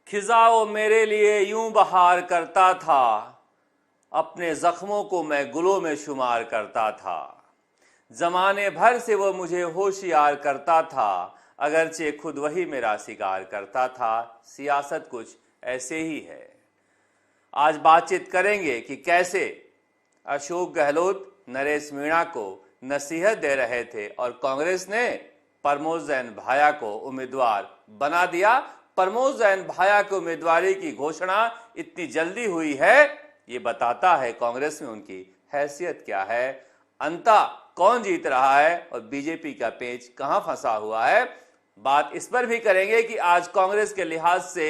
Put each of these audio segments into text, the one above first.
खिजाओ मेरे लिए यूं बहार करता था, अपने जख्मों को मैं गुलों में शुमार करता था। जमाने भर से वो मुझे होशियार करता था, अगरचे खुद वही मेरा शिकार करता था। सियासत कुछ ऐसे ही है। आज बातचीत करेंगे कि कैसे अशोक गहलोत नरेश मीणा को नसीहत दे रहे थे और कांग्रेस ने प्रमोद जैन भाया को उम्मीदवार बना दिया। प्रमोद जैन भाया की उम्मीदवारी की घोषणा इतनी जल्दी हुई है, ये बताता है कांग्रेस में उनकी हैसियत क्या है, अंता कौन जीत रहा है और बीजेपी का पेच कहां फंसा हुआ है। बात इस पर भी करेंगे कि आज कांग्रेस के लिहाज से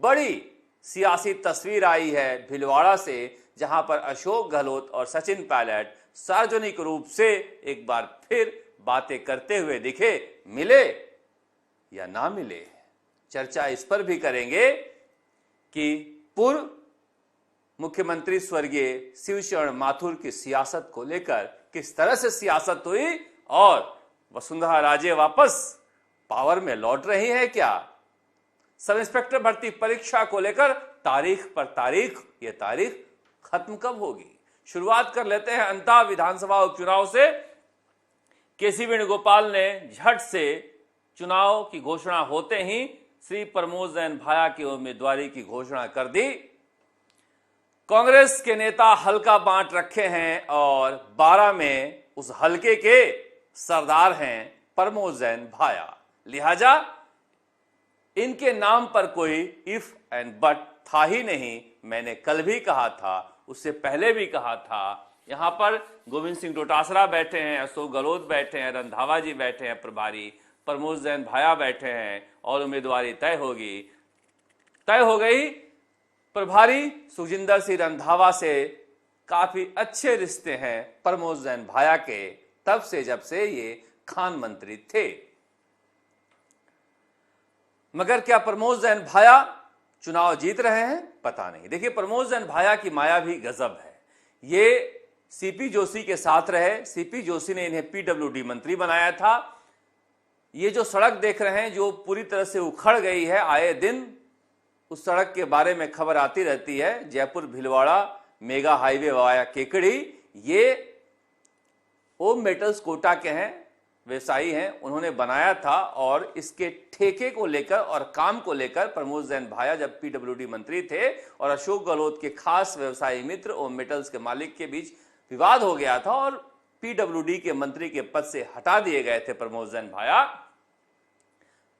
बड़ी सियासी तस्वीर आई है भीलवाड़ा से, जहां पर अशोक गहलोत और सचिन पायलट सार्वजनिक रूप से एक बार फिर बातें करते हुए दिखे, मिले या ना मिले। चर्चा इस पर भी करेंगे कि पूर्व मुख्यमंत्री स्वर्गीय शिवशरण माथुर की सियासत को लेकर किस तरह से सियासत हुई और वसुंधरा राजे वापस पावर में लौट रही है क्या। सब इंस्पेक्टर भर्ती परीक्षा को लेकर तारीख पर तारीख, ये तारीख खत्म कब होगी। शुरुआत कर लेते हैं अंता विधानसभा उपचुनाव से। केसी वेणुगोपाल ने झट से चुनाव की घोषणा होते ही श्री प्रमोद जैन भाया की उम्मीदवारी की घोषणा कर दी। कांग्रेस के नेता हल्का बांट रखे हैं और 12 में उस हल्के के सरदार हैं प्रमोद जैन भाया, लिहाजा इनके नाम पर कोई इफ एंड बट था ही नहीं। मैंने कल भी कहा था, उससे पहले भी कहा था। यहां पर गोविंद सिंह डोटासरा बैठे हैं, अशोक गहलोत बैठे हैं, रंधावा जी बैठे हैं प्रभारी, प्रमोद जैन भाया बैठे हैं और उम्मीदवारी तय हो गई। प्रभारी सुखजिंदर सिंह रंधावा से काफी अच्छे रिश्ते हैं प्रमोद जैन भाया के, तब से जब से ये खान मंत्री थे। मगर क्या प्रमोद जैन भाया चुनाव जीत रहे हैं, पता नहीं। देखिए, प्रमोद जैन भाया की माया भी गजब है। ये सीपी जोशी के साथ रहे, सीपी जोशी ने इन्हें पीडब्ल्यूडी मंत्री बनाया था। ये जो सड़क देख रहे हैं जो पूरी तरह से उखड़ गई है, आए दिन उस सड़क के बारे में खबर आती रहती है। Jaipur Bhilwara mega highway via Kekri, ये ओम मेटल्स कोटा के हैं, व्यवसायी हैं, उन्होंने बनाया था। और इसके ठेके को लेकर और काम को लेकर प्रमोद जैन भाया जब पीडब्ल्यूडी मंत्री थे और अशोक गहलोत के खास व्यवसायी मित्र ओम मेटल्स के मालिक के बीच विवाद हो गया था और पीडब्ल्यूडी के मंत्री के पद से हटा दिए गए थे प्रमोद जैन भाया।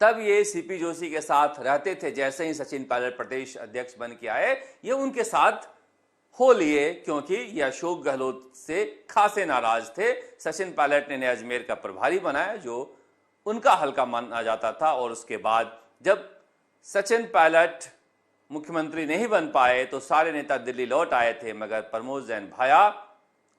तब ये सीपी जोशी के साथ रहते थे। जैसे ही सचिन पायलट प्रदेश अध्यक्ष बन के आए, ये उनके साथ हो लिए, क्योंकि ये अशोक गहलोत से खासे नाराज थे। सचिन पायलट ने अजमेर का प्रभारी बनाया, जो उनका हल्का माना जाता था। और उसके बाद जब सचिन पायलट मुख्यमंत्री नहीं बन पाए तो सारे नेता दिल्ली लौट आए थे, मगर प्रमोद जैन भाया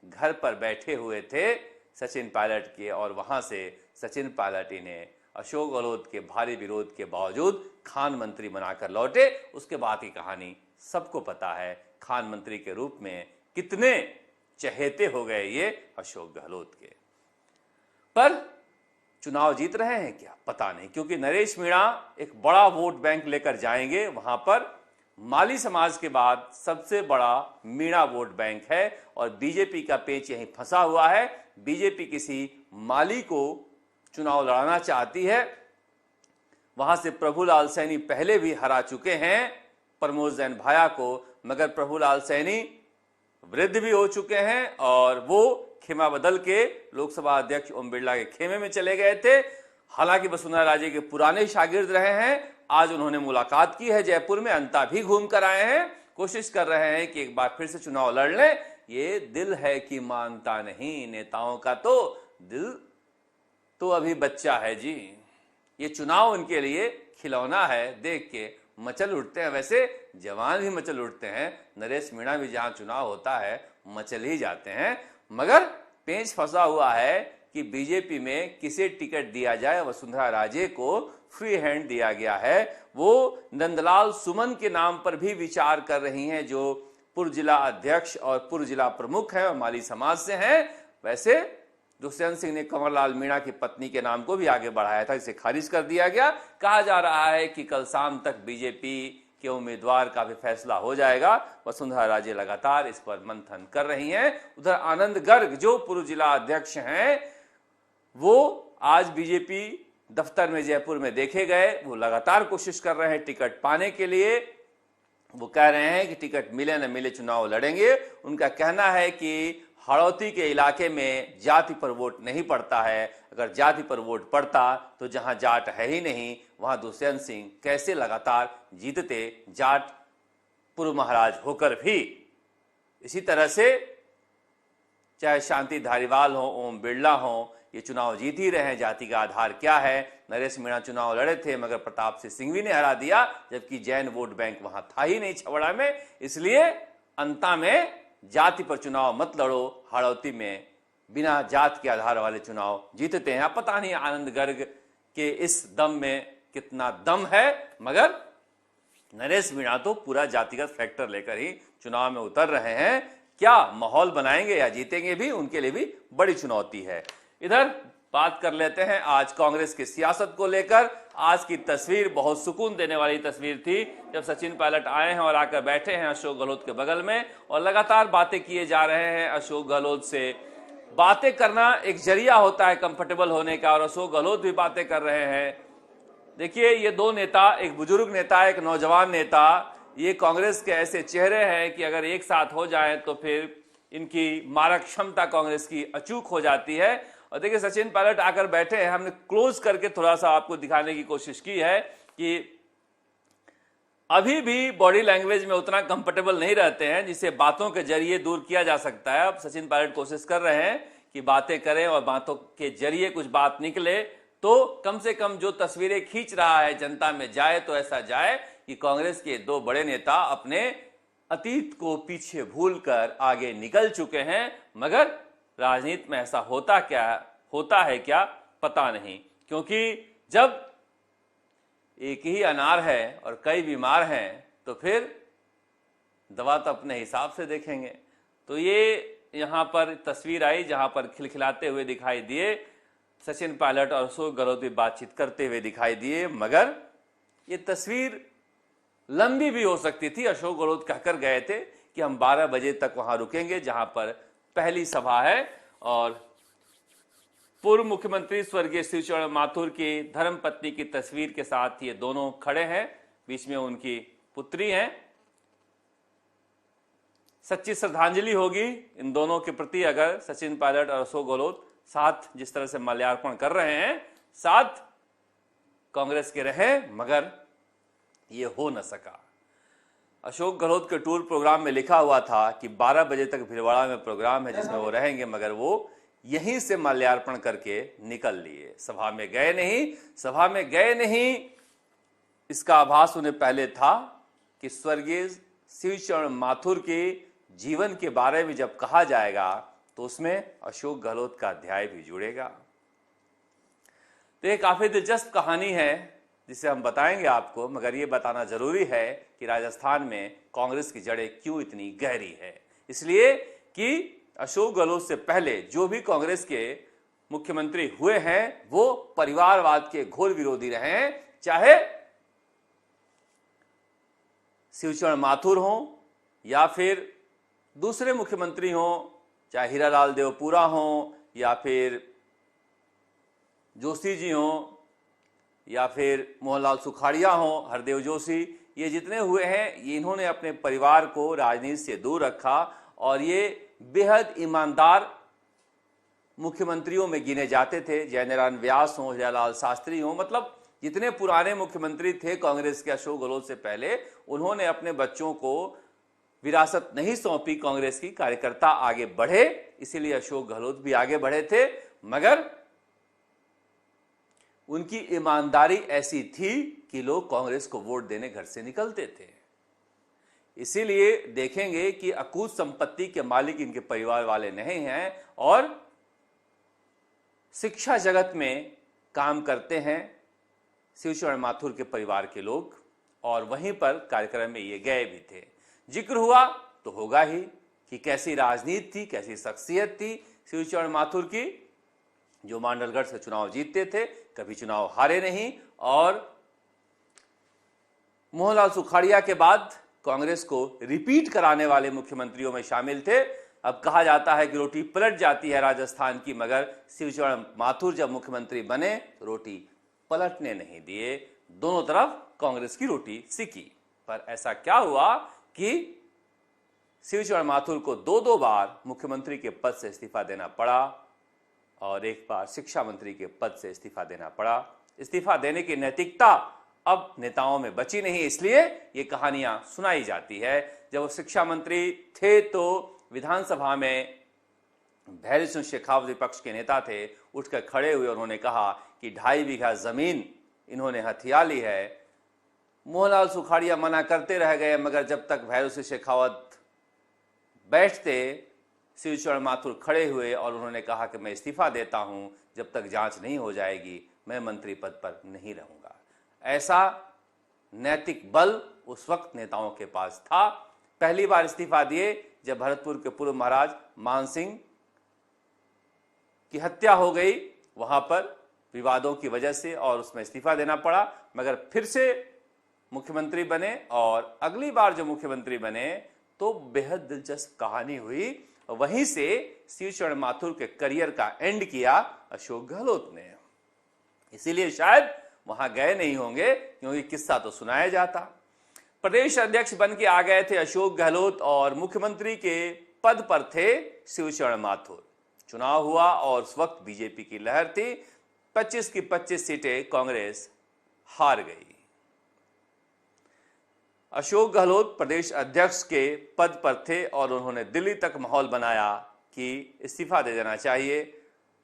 घर पर बैठे हुए थे सचिन पायलट के, और वहां से सचिन पायलट ने अशोक गहलोत के भारी विरोध के बावजूद खान मंत्री बनाकर लौटे। उसके बाद की कहानी सबको पता है, खान मंत्री के रूप में कितने चहेते हो गए ये अशोक गहलोत के। पर चुनाव जीत रहे हैं क्या, पता नहीं, क्योंकि नरेश मीणा एक बड़ा वोट बैंक लेकर जाएंगे। वहां पर माली समाज के बाद सबसे बड़ा मीणा वोट बैंक है और बीजेपी का पेच यहीं फंसा हुआ है। बीजेपी किसी माली को चुनाव लड़ाना चाहती है। वहां से प्रभुलाल सैनी पहले भी हरा चुके हैं प्रमोद जैन भाया को, मगर प्रभुलाल सैनी वृद्ध भी हो चुके हैं और वो खेमा बदल के लोकसभा अध्यक्ष ओम बिरला के खेमे में चले गए थे। हालांकि वसुंधरा राजे के पुराने शागिर्द रहे हैं। आज उन्होंने मुलाकात की है जयपुर में, अंता भी घूम कर आए हैं, कोशिश कर रहे हैं कि एक बार फिर से चुनाव लड़ लें। ये दिल है कि मानता नहीं, नेताओं का तो दिल तो अभी बच्चा है जी। ये चुनाव उनके लिए खिलौना है, देख के मचल उठते हैं। वैसे जवान भी मचल उठते हैं, नरेश मीणा भी जहां चुनाव होता है मचल ही जाते हैं। मगर पेंच फंसा हुआ है कि बीजेपी में किसे टिकट दिया जाए। वसुंधरा राजे को फ्री हैंड दिया गया है। वो नंदलाल सुमन के नाम पर भी विचार कर रही हैं, जो पूर्व जिला अध्यक्ष और पूर्व जिला प्रमुख हैं और माली समाज से हैं। वैसे दुष्यंत सिंह ने कंवरलाल मीणा की पत्नी के नाम को भी आगे बढ़ाया था, इसे खारिज कर दिया गया। कहा जा रहा है कि कल शाम तक बीजेपी कि उम्मीदवार का भी फैसला हो जाएगा। वसुंधरा राजे लगातार इस पर मंथन कर रही हैं। उधर आनंद गर्ग जो पूर्व जिला अध्यक्ष हैं, वो आज बीजेपी दफ्तर में जयपुर में देखे गए। वो लगातार कोशिश कर रहे हैं टिकट पाने के लिए। वो कह रहे हैं कि टिकट मिले न मिले चुनाव लड़ेंगे। उनका कहना है कि हाड़ौती के इलाके में जाति पर वोट नहीं पड़ता है। अगर जाति पर वोट पड़ता तो जहां जाट है ही नहीं वहां दुष्यंत सिंह कैसे लगातार जीतते, जाट पूर्व महाराज होकर भी। इसी तरह से चाहे शांति धारीवाल हो, ओम बिरला हो, ये चुनाव जीत ही रहे हैं। जाति का आधार क्या है? नरेश मीणा चुनाव लड़े थे मगर प्रताप सिंह सिंघवी ने हरा दिया, जबकि जैन वोट बैंक वहां था ही नहीं छबड़ा में। इसलिए अंता में जाति पर चुनाव मत लड़ो, हाड़ौती में बिना जात के आधार वाले चुनाव जीतते हैं। अब पता नहीं आनंद गर्ग के इस दम में कितना दम है, मगर नरेश मीणा तो पूरा जातिगत फैक्टर लेकर ही चुनाव में उतर रहे हैं। क्या माहौल बनाएंगे या जीतेंगे भी, उनके लिए भी बड़ी चुनौती है। इधर बात कर लेते हैं आज कांग्रेस की सियासत को लेकर। आज की तस्वीर बहुत सुकून देने वाली तस्वीर थी, जब सचिन पायलट आए हैं और आकर बैठे हैं अशोक गहलोत के बगल में और लगातार बातें किए जा रहे हैं अशोक गहलोत से। बातें करना एक जरिया होता है कंफर्टेबल होने का, और अशोक गहलोत भी बातें कर रहे हैं। देखिए, ये दो नेता, एक बुजुर्ग नेता, एक नौजवान नेता, ये कांग्रेस के ऐसे चेहरे हैं कि अगर एक साथ हो जाएं तो फिर इनकी मारक क्षमता कांग्रेस की अचूक हो जाती है। और देखिए, सचिन पायलट आकर बैठे हैं। हमने क्लोज करके थोड़ा सा आपको दिखाने की कोशिश की है कि अभी भी बॉडी लैंग्वेज में उतना कंफर्टेबल नहीं रहते हैं जिसे बातों के जरिए दूर किया जा सकता है। अब सचिन पायलट कोशिश कर रहे हैं कि बातें करें और बातों के जरिए कुछ बात निकले, तो कम से कम जो तस्वीरें खींच रहा है जनता में जाए तो ऐसा जाए कि कांग्रेस के दो बड़े नेता अपने अतीत को पीछे भूलकर आगे निकल चुके हैं। मगर राजनीति में ऐसा होता है क्या पता नहीं, क्योंकि जब एक ही अनार है और कई बीमार हैं तो फिर दवा तो अपने हिसाब से देखेंगे। तो ये यहां पर तस्वीर आई जहां पर खिलखिलाते हुए दिखाई दिए सचिन पायलट और अशोक गहलोत भी बातचीत करते हुए दिखाई दिए, मगर ये तस्वीर लंबी भी हो सकती थी। अशोक गहलोत कहकर गए थे कि हम 12 बजे तक वहां रुकेंगे जहां पर पहली सभा है, और पूर्व मुख्यमंत्री स्वर्गीय शिवचरण माथुर की धर्मपत्नी की तस्वीर के साथ ये दोनों खड़े हैं, बीच में उनकी पुत्री हैं। सच्ची श्रद्धांजलि होगी इन दोनों के प्रति अगर सचिन पायलट और अशोक गहलोत साथ जिस तरह से माल्यार्पण कर रहे हैं, साथ कांग्रेस के रहे, मगर ये हो न सका। अशोक गहलोत के टूर प्रोग्राम में लिखा हुआ था कि 12 बजे तक भीलवाड़ा में प्रोग्राम है जिसमें वो रहेंगे, मगर वो यहीं से माल्यार्पण करके निकल लिए। सभा में गए नहीं। इसका आभास उन्हें पहले था कि स्वर्गीय शिवचरण माथुर के जीवन के बारे में जब कहा जाएगा तो उसमें अशोक गहलोत का अध्याय भी जुड़ेगा। तो ये काफी दिलचस्प कहानी है जिसे हम बताएंगे आपको, मगर ये बताना जरूरी है कि राजस्थान में कांग्रेस की जड़ें क्यों इतनी गहरी है। इसलिए कि अशोक गहलोत से पहले जो भी कांग्रेस के मुख्यमंत्री हुए हैं वो परिवारवाद के घोर विरोधी रहे हैं, चाहे शिवचरण माथुर हो या फिर दूसरे मुख्यमंत्री हो, चाहे हीरालाल देवपुरा हो या फिर जोशी जी हो या फिर मोहनलाल सुखाड़िया हो, हरदेव जोशी, ये जितने हुए हैं ये इन्होंने अपने परिवार को राजनीति से दूर रखा और ये बेहद ईमानदार मुख्यमंत्रियों में गिने जाते थे। जयनारायण व्यास हो, जयलाल शास्त्री हो, मतलब जितने पुराने मुख्यमंत्री थे कांग्रेस के अशोक गहलोत से पहले, उन्होंने अपने बच्चों को विरासत नहीं सौंपी कांग्रेस की। कार्यकर्ता आगे बढ़े, इसीलिए अशोक गहलोत भी आगे बढ़े थे, मगर उनकी ईमानदारी ऐसी थी कि लोग कांग्रेस को वोट देने घर से निकलते थे। इसीलिए देखेंगे कि अकूत संपत्ति के मालिक इनके परिवार वाले नहीं हैं और शिक्षा जगत में काम करते हैं शिवचरण माथुर के परिवार के लोग, और वहीं पर कार्यक्रम में ये गए भी थे। जिक्र हुआ तो होगा ही कि कैसी राजनीति थी, कैसी शख्सियत थी शिवचरण माथुर की, जो मांडलगढ़ से चुनाव जीतते थे, कभी चुनाव हारे नहीं और मोहनलाल सुखाड़िया के बाद कांग्रेस को रिपीट कराने वाले मुख्यमंत्रियों में शामिल थे। अब कहा जाता है कि रोटी पलट जाती है राजस्थान की, मगर शिवचरण माथुर जब मुख्यमंत्री बने तो रोटी पलटने नहीं दिए, दोनों तरफ कांग्रेस की रोटी सिकी। पर ऐसा क्या हुआ कि शिवचरण माथुर को दो बार मुख्यमंत्री के पद से इस्तीफा देना पड़ा और एक बार शिक्षा मंत्री के पद से इस्तीफा देना पड़ा। इस्तीफा देने की नैतिकता अब नेताओं में बची नहीं, इसलिए ये कहानियां सुनाई जाती है। जब वो शिक्षा मंत्री थे तो विधानसभा में भैरी सिंह शेखावत विपक्ष के नेता थे, उठकर खड़े हुए, उन्होंने कहा कि 2.5 बीघा जमीन इन्होंने हथिया ली है। मोहनलाल सुखाड़िया मना करते रह गए, मगर जब तक भैरी सिंह शेखावत बैठते, शिवचरण माथुर खड़े हुए और उन्होंने कहा कि मैं इस्तीफा देता हूं, जब तक जांच नहीं हो जाएगी मैं मंत्री पद पर नहीं रहूंगा। ऐसा नैतिक बल उस वक्त नेताओं के पास था। पहली बार इस्तीफा दिए जब भरतपुर के पूर्व महाराज मान सिंह की हत्या हो गई, वहां पर विवादों की वजह से, और उसमें इस्तीफा देना पड़ा। मगर फिर से मुख्यमंत्री बने और अगली बार जो मुख्यमंत्री बने तो बेहद दिलचस्प कहानी हुई। वहीं से शिवचरण माथुर के करियर का एंड किया अशोक गहलोत ने। इसीलिए शायद वहां गए नहीं होंगे, क्योंकि किस्सा तो सुनाया जाता। प्रदेश अध्यक्ष बन के आ गए थे अशोक गहलोत और मुख्यमंत्री के पद पर थे शिवचरण माथुर। चुनाव हुआ और उस वक्त बीजेपी की लहर थी। 25 की 25 सीटें कांग्रेस हार गई। अशोक गहलोत प्रदेश अध्यक्ष के पद पर थे और उन्होंने दिल्ली तक माहौल बनाया कि इस्तीफा दे देना चाहिए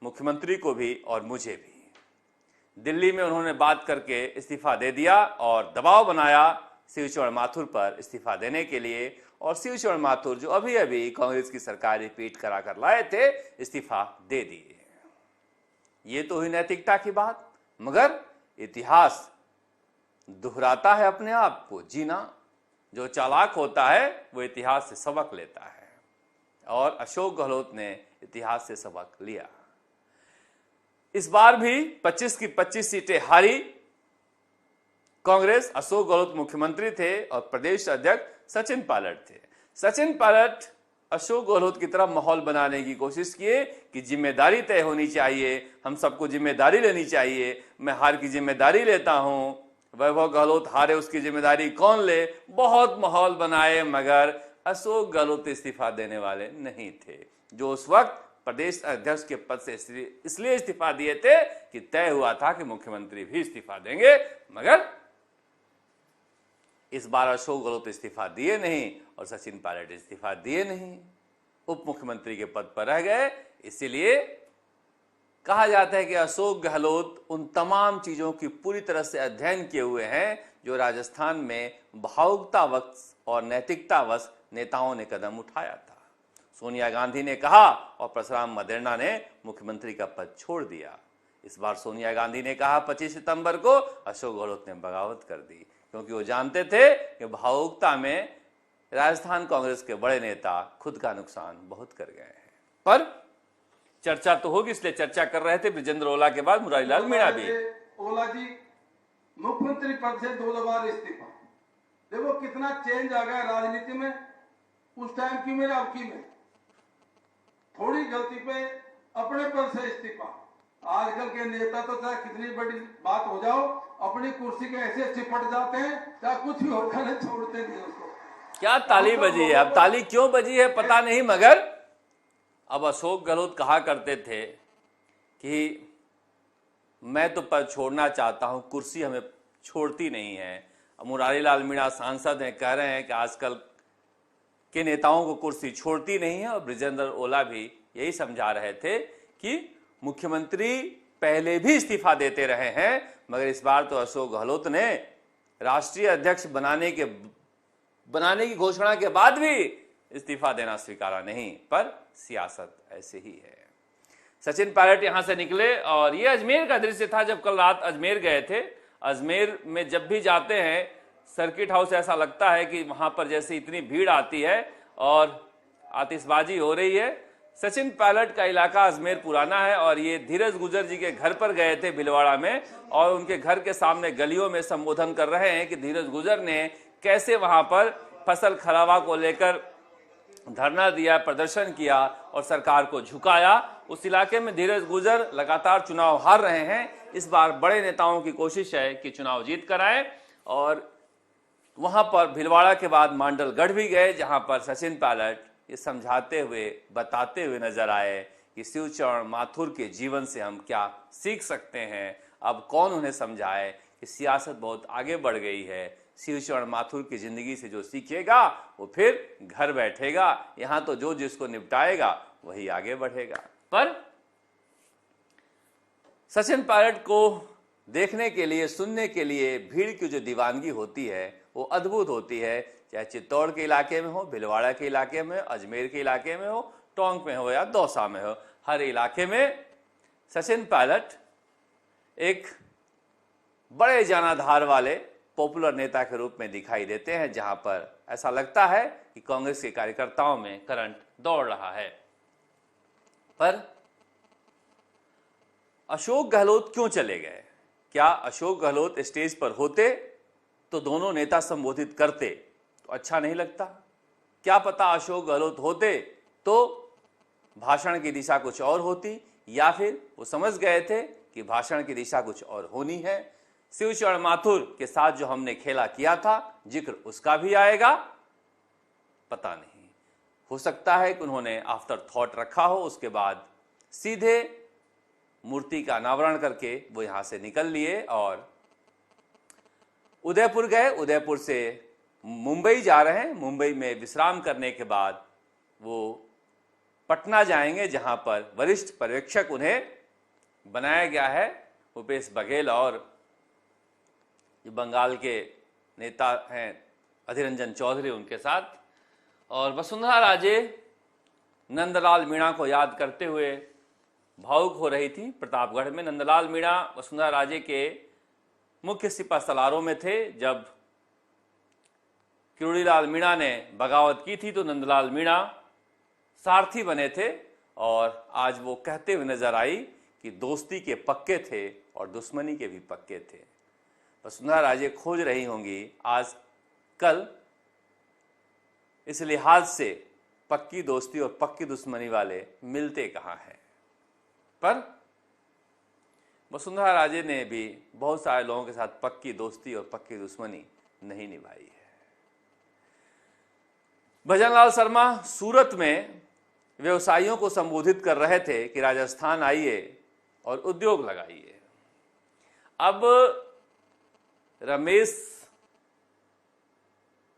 मुख्यमंत्री को भी और मुझे भी। दिल्ली में उन्होंने बात करके इस्तीफा दे दिया और दबाव बनाया शिवचरण माथुर पर इस्तीफा देने के लिए। और शिवचरण माथुर जो अभी अभी कांग्रेस की सरकार रिपीट करा कर लाए थे, इस्तीफा दे दिए। ये तो हुई नैतिकता की बात, मगर इतिहास दोहराता है अपने आप को। जीना जो चालाक होता है वो इतिहास से सबक लेता है, और अशोक गहलोत ने इतिहास से सबक लिया। इस बार भी 25 की 25 सीटें हारी कांग्रेस। अशोक गहलोत मुख्यमंत्री थे और प्रदेश अध्यक्ष सचिन पायलट थे। सचिन पायलट अशोक गहलोत की तरफ माहौल बनाने की कोशिश किए कि जिम्मेदारी तय होनी चाहिए, हम सबको जिम्मेदारी लेनी चाहिए, मैं हार की जिम्मेदारी लेता हूं, वैभव गहलोत हारे उसकी जिम्मेदारी कौन ले। बहुत माहौल बनाए, मगर अशोक गहलोत इस्तीफा देने वाले नहीं थे, जो उस वक्त प्रदेश अध्यक्ष के पद से इसलिए इस्तीफा दिए थे कि तय हुआ था कि मुख्यमंत्री भी इस्तीफा देंगे। मगर इस बार अशोक गहलोत इस्तीफा दिए नहीं और सचिन पायलट इस्तीफा दिए नहीं, उप मुख्यमंत्री के पद पर रह गए। इसीलिए कहा जाता है कि अशोक गहलोत उन तमाम चीजों की पूरी तरह से अध्ययन किए हुए हैं जो राजस्थान में भावुकतावश और नैतिकतावश नेताओं ने कदम उठाया था। सोनिया गांधी ने कहा और परशुराम मदेरणा ने मुख्यमंत्री का पद छोड़ दिया। इस बार सोनिया गांधी ने कहा 25 सितंबर को, अशोक गहलोत ने बगावत कर दी, क्योंकि वो जानते थे कि भावुकता में राजस्थान कांग्रेस के बड़े नेता खुद का नुकसान बहुत कर गए हैं। पर चर्चा तो होगी, इसलिए चर्चा कर रहे थे बृजेंद्र ओला के बाद मुरारी लाल मीणा भी। ओला जी मुख्यमंत्री पद से 2 बार इस्तीफा, देखो कितना चेंज आ गया राजनीति में। उस टाइम की में अब की में थोड़ी गलती पे अपने पद से इस्तीफा। आजकल के नेता तो चाहे कितनी बड़ी बात हो जाओ, अपनी कुर्सी के ऐसे चिपट जाते हैं, चाहे कुछ भी होता है छोड़ते नहीं उसको। क्या ताली बजी है, अब ताली क्यों बजी है पता नहीं, मगर अब अशोक गहलोत कहा करते थे कि मैं तो पद छोड़ना चाहता हूं, कुर्सी हमें छोड़ती नहीं है। अब मुरारी लाल मीणा सांसद हैं, कह रहे हैं कि आजकल के नेताओं को कुर्सी छोड़ती नहीं है, और बृजेंद्र ओला भी यही समझा रहे थे कि मुख्यमंत्री पहले भी इस्तीफा देते रहे हैं, मगर इस बार तो अशोक गहलोत ने राष्ट्रीय अध्यक्ष बनाने की घोषणा के बाद भी इस्तीफा देना स्वीकारा नहीं। पर सियासत ऐसे ही है। सचिन पायलट यहां से निकले और ये अजमेर का दृश्य था जब कल रात अजमेर गए थे। अजमेर में जब भी जाते हैं सर्किट हाउस, ऐसा लगता है कि वहां पर जैसे इतनी भीड़ आती है और आतिशबाजी हो रही है, सचिन पायलट का इलाका अजमेर पुराना है और ये धीरज गुजर जी के घर पर गए थे भिलवाड़ा में और उनके घर के सामने गलियों में संबोधन कर रहे हैं कि धीरज गुजर ने कैसे वहां पर फसल खराबा को लेकर धरना दिया, प्रदर्शन किया और सरकार को झुकाया। उस इलाके में धीरज गुजर लगातार चुनाव हार रहे हैं। इस बार बड़े नेताओं की कोशिश है कि चुनाव जीत कर आए और वहां पर भिलवाड़ा के बाद मांडलगढ़ भी गए, जहां पर सचिन पायलट ये समझाते हुए, बताते हुए नजर आए कि शिवचरण माथुर के जीवन से हम क्या सीख सकते हैं। अब कौन उन्हें समझाए कि सियासत बहुत आगे बढ़ गई है। शिवचरण माथुर की जिंदगी से जो सीखेगा वो फिर घर बैठेगा, यहां तो जो जिसको निपटाएगा वही आगे बढ़ेगा। पर सचिन पायलट को देखने के लिए, सुनने के लिए भीड़ की जो दीवानगी होती है वो अद्भुत होती है, चाहे चित्तौड़ के इलाके में हो, भिलवाड़ा के इलाके में, अजमेर के इलाके में हो, टोंक में हो या दौसा में हो, हर इलाके में सचिन पायलट एक बड़े जनाधार वाले पॉपुलर नेता के रूप में दिखाई देते हैं, जहां पर ऐसा लगता है कि कांग्रेस के कार्यकर्ताओं में करंट दौड़ रहा है। पर अशोक गहलोत क्यों चले गए? क्या अशोक गहलोत स्टेज पर होते तो दोनों नेता संबोधित करते तो अच्छा नहीं लगता? क्या पता अशोक गहलोत होते तो भाषण की दिशा कुछ और होती, या फिर वो समझ गए थे कि भाषण की दिशा कुछ और होनी है। शिवचरण माथुर के साथ जो हमने खेला किया था, जिक्र उसका भी आएगा, पता नहीं। हो सकता है कि उन्होंने आफ्टर थॉट रखा हो, उसके बाद सीधे मूर्ति का अनावरण करके वो यहां से निकल लिए और उदयपुर गए। उदयपुर से मुंबई जा रहे हैं। मुंबई में विश्राम करने के बाद वो पटना जाएंगे, जहां पर वरिष्ठ पर्यवेक्षक उन्हें बनाया गया है, भूपेश बघेल और जो बंगाल के नेता हैं अधीर रंजन चौधरी उनके साथ। और वसुंधरा राजे नंदलाल मीणा को याद करते हुए भावुक हो रही थी। प्रतापगढ़ में नंदलाल मीणा वसुंधरा राजे के मुख्य सिपा सलारों में थे। जब किरोड़ीलाल मीणा ने बगावत की थी तो नंदलाल मीणा सारथी बने थे और आज वो कहते हुए नजर आई कि दोस्ती के पक्के थे और दुश्मनी के भी पक्के थे। वसुंधरा राजे खोज रही होंगी आज कल इस लिहाज से पक्की दोस्ती और पक्की दुश्मनी वाले मिलते कहाँ हैं। पर वसुंधरा राजे ने भी बहुत सारे लोगों के साथ पक्की दोस्ती और पक्की दुश्मनी नहीं निभाई है। भजनलाल शर्मा सूरत में व्यवसायियों को संबोधित कर रहे थे कि राजस्थान आइए और उद्योग लगाइए। अब रमेश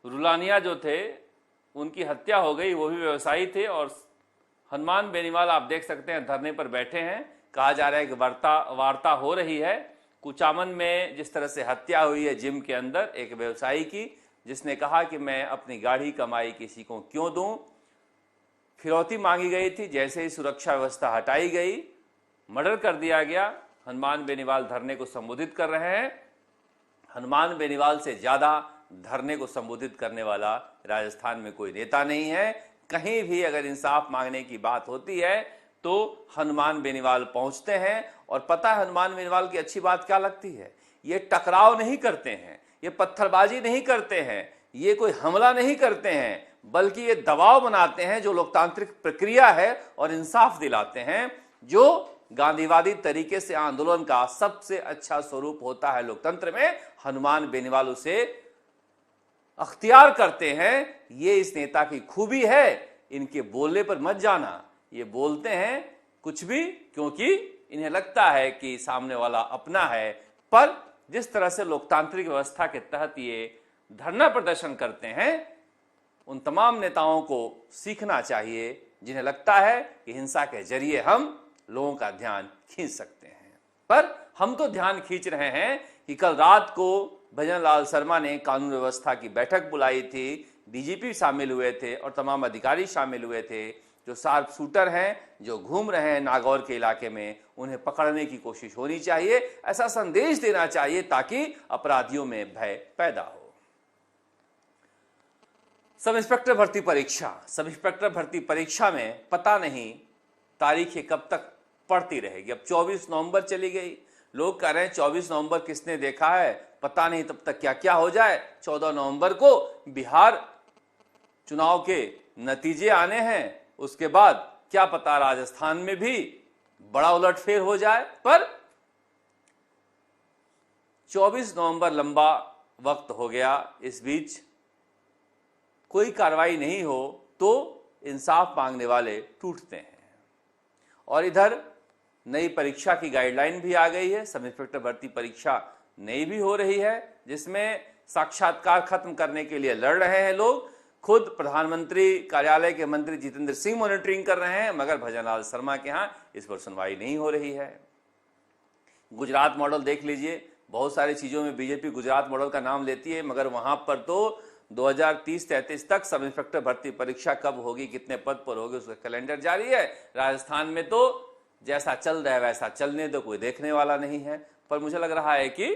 रुलानिया जो थे उनकी हत्या हो गई, वो भी व्यवसायी थे और हनुमान बेनीवाल आप देख सकते हैं धरने पर बैठे हैं। कहा जा रहा है कि वार्ता हो रही है। कुचामन में जिस तरह से हत्या हुई है जिम के अंदर एक व्यवसायी की, जिसने कहा कि मैं अपनी गाढ़ी कमाई किसी को क्यों दूं। फिरौती मांगी गई थी, जैसे ही सुरक्षा व्यवस्था हटाई गई मर्डर कर दिया गया। हनुमान बेनीवाल धरने को संबोधित कर रहे हैं। हनुमान बेनीवाल से ज्यादा धरने को संबोधित करने वाला राजस्थान में कोई नेता नहीं है। कहीं भी अगर इंसाफ मांगने की बात होती है तो हनुमान बेनीवाल पहुंचते हैं। और पता है हनुमान बेनीवाल की अच्छी बात क्या लगती है? ये टकराव नहीं करते हैं, ये पत्थरबाजी नहीं करते हैं, ये कोई हमला नहीं करते हैं, बल्कि ये दबाव बनाते हैं जो लोकतांत्रिक प्रक्रिया है और इंसाफ दिलाते हैं, जो गांधीवादी तरीके से आंदोलन का सबसे अच्छा स्वरूप होता है लोकतंत्र में। हनुमान बेनीवाल उसे अख्तियार करते हैं। ये इस नेता की खूबी है। इनके बोलने पर मत जाना, ये बोलते हैं कुछ भी क्योंकि इन्हें लगता है कि सामने वाला अपना है। पर जिस तरह से लोकतांत्रिक व्यवस्था के तहत ये धरना प्रदर्शन करते हैं, उन तमाम नेताओं को सीखना चाहिए जिन्हें लगता है कि हिंसा के जरिए हम लोगों का ध्यान खींच सकते हैं। पर हम तो ध्यान खींच रहे हैं कि कल रात को भजनलाल शर्मा ने कानून व्यवस्था की बैठक बुलाई थी। डीजीपी शामिल हुए थे और तमाम अधिकारी शामिल हुए थे। जो शार्प शूटर हैं, जो घूम रहे हैं नागौर के इलाके में, उन्हें पकड़ने की कोशिश होनी चाहिए। ऐसा संदेश देना चाहिए ताकि अपराधियों में भय पैदा हो। सब इंस्पेक्टर भर्ती परीक्षा में पता नहीं तारीखें कब तक पड़ती रहेगी। अब 24 नवंबर चली गई, लोग कह रहे हैं 24 नवंबर किसने देखा है, पता नहीं तब तक क्या क्या हो जाए। 14 नवंबर को बिहार चुनाव के नतीजे आने हैं, उसके बाद क्या पता राजस्थान में भी बड़ा उलटफेर हो जाए। पर 24 नवंबर लंबा वक्त हो गया, इस बीच कोई कार्रवाई नहीं हो तो इंसाफ मांगने वाले टूटते हैं। और इधर नई परीक्षा की गाइडलाइन भी आ गई है, सब इंस्पेक्टर भर्ती परीक्षा नई भी हो रही है, जिसमें साक्षात्कार खत्म करने के लिए लड़ रहे हैं लोग। खुद प्रधानमंत्री कार्यालय के मंत्री जितेंद्र सिंह मॉनिटरिंग कर रहे हैं, मगर भजनलाल शर्मा के यहाँ इस पर सुनवाई नहीं हो रही है। गुजरात मॉडल देख लीजिए, बहुत सारी चीजों में बीजेपी गुजरात मॉडल का नाम लेती है, मगर वहां पर तो 2030-33 तक सब इंस्पेक्टर भर्ती परीक्षा कब होगी, कितने पद पर होगी, उसका कैलेंडर जारी है। राजस्थान में तो जैसा चल रहा है वैसा चलने दो, कोई देखने वाला नहीं है। पर मुझे लग रहा है कि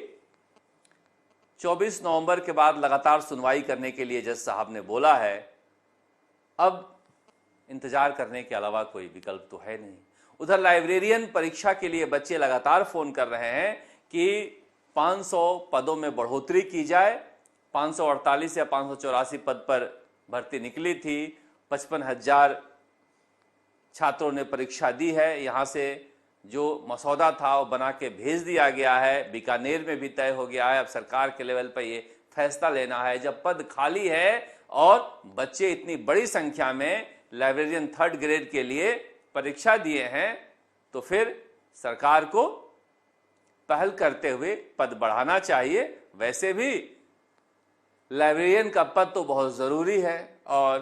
24 नवंबर के बाद लगातार सुनवाई करने के लिए जज साहब ने बोला है, अब इंतजार करने के अलावा कोई विकल्प तो है नहीं। उधर लाइब्रेरियन परीक्षा के लिए बच्चे लगातार फोन कर रहे हैं कि 500 पदों में बढ़ोतरी की जाए। 548 या 584 पद पर भर्ती निकली थी, 55,000 छात्रों ने परीक्षा दी है। यहां से जो मसौदा था वो बना के भेज दिया गया है, बीकानेर में भी तय हो गया है। अब सरकार के लेवल पर ये फैसला लेना है, जब पद खाली है और बच्चे इतनी बड़ी संख्या में लाइब्रेरियन 3rd ग्रेड के लिए परीक्षा दिए हैं, तो फिर सरकार को पहल करते हुए पद बढ़ाना चाहिए। वैसे भी लाइब्रेरियन का पद तो बहुत जरूरी है और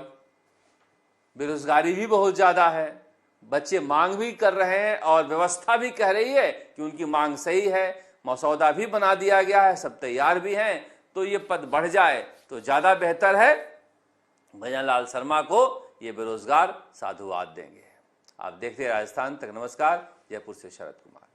बेरोजगारी भी बहुत ज्यादा है, बच्चे मांग भी कर रहे हैं और व्यवस्था भी कह रही है कि उनकी मांग सही है। मसौदा भी बना दिया गया है, सब तैयार भी हैं, तो ये पद बढ़ जाए तो ज्यादा बेहतर है। भजनलाल शर्मा को ये बेरोजगार साधुवाद देंगे। आप देखते हैं राजस्थान तक। नमस्कार, जयपुर से शरद कुमार।